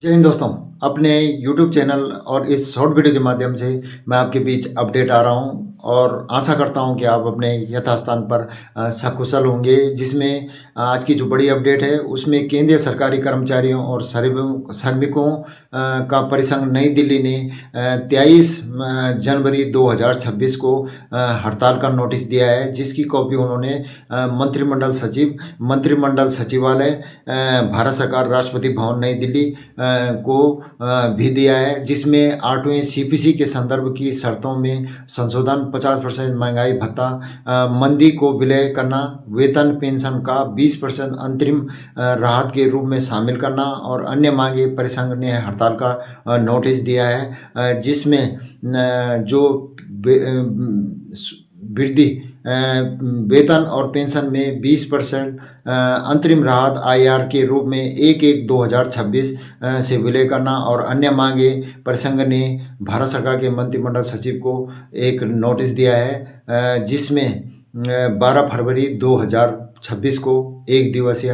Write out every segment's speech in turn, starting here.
जय हिंद दोस्तों। अपने यूट्यूब चैनल और इस शॉर्ट वीडियो के माध्यम से मैं आपके बीच अपडेट आ रहा हूं और आशा करता हूं कि आप अपने यथास्थान पर सकुशल होंगे। जिसमें आज की जो बड़ी अपडेट है उसमें केंद्रीय सरकारी कर्मचारियों और श्रमिकों का परिसंघ नई दिल्ली ने 23 जनवरी 2026 को हड़ताल का नोटिस दिया है, जिसकी कॉपी उन्होंने मंत्रिमंडल सचिवालय, भारत सरकार, राष्ट्रपति भवन नई दिल्ली को भी दिया है। जिसमें 8वें सीपीसी के संदर्भ की शर्तों में संशोधन, 50% महंगाई भत्ता, मंदी को विलय करना, वेतन पेंशन का 20% अंतरिम राहत के रूप में शामिल करना और अन्य मांगे परिसंघ ने हड़ताल का नोटिस दिया है। जिसमें जो वृद्धि वेतन और पेंशन में 20% अंतरिम राहत आईआर के रूप में 1/1/2026 से विलय करना और अन्य मांगे परिसंघ ने भारत सरकार के मंत्रिमंडल सचिव को एक नोटिस दिया है। जिसमें 12 फरवरी 2026 को एक दिवसीय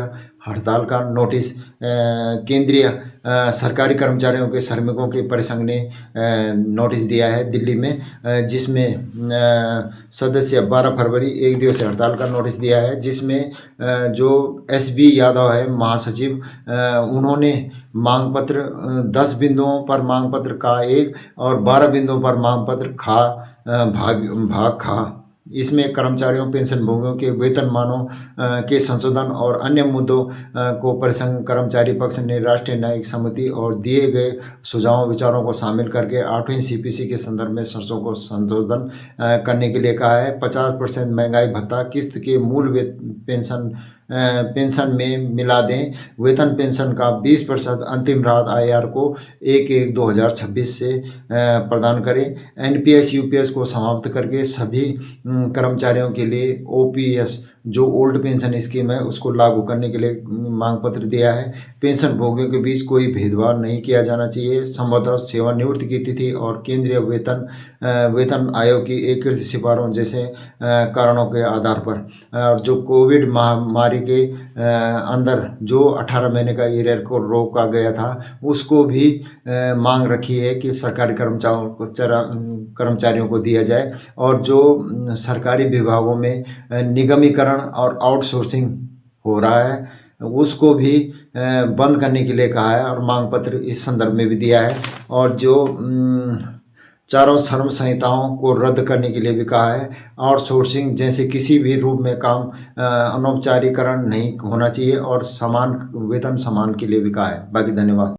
हड़ताल का नोटिस केंद्रीय सरकारी कर्मचारियों के श्रमिकों के परिसंघ ने नोटिस दिया है दिल्ली में। जिसमें सदस्य 12 फरवरी एक दिवसीय हड़ताल का नोटिस दिया है। जिसमें जो एसबी यादव है महासचिव, उन्होंने मांग पत्र 10 बिंदुओं पर मांग पत्र का 1 और 12 बिंदुओं पर मांग पत्र भाग खा इसमें कर्मचारियों पेंशनभोगियों के वेतनमानों के संशोधन और अन्य मुद्दों को परिसंघ कर्मचारी पक्ष ने राष्ट्रीय न्यायिक समिति और दिए गए सुझावों विचारों को शामिल करके 8वें सीपीसी के संदर्भ में शर्तों को संशोधन करने के लिए कहा है। 50% महंगाई भत्ता किस्त के मूल पेंशन में मिला दें, वेतन पेंशन का 20% अंतिम राहत आईआर को 1/1/2026 से प्रदान करें। एनपीएस यूपीएस को समाप्त करके सभी कर्मचारियों के लिए ओपीएस जो ओल्ड पेंशन स्कीम है उसको लागू करने के लिए मांग पत्र दिया है। पेंशन भोगियों के बीच कोई भेदभाव नहीं किया जाना चाहिए। संभवतः सेवानिवृत्ति की तिथि और केंद्रीय वेतन आयोग की एकीकृत सिफारिशों जैसे कारणों के आधार पर और जो कोविड महामारी के अंदर जो 18 महीने का एरियर को रोका गया था उसको भी मांग रखी है कि सरकारी कर्मचारियों को दिया जाए। और जो सरकारी विभागों में निगमीकरण और आउटसोर्सिंग हो रहा है उसको भी बंद करने के लिए कहा है और मांग पत्र इस संदर्भ में भी दिया है। और जो चारों श्रम संहिताओं को रद्द करने के लिए भी कहा है। आउटसोर्सिंग जैसे किसी भी रूप में काम अनौपचारिकरण नहीं होना चाहिए और समान वेतन समान के लिए भी कहा है। बाकी धन्यवाद।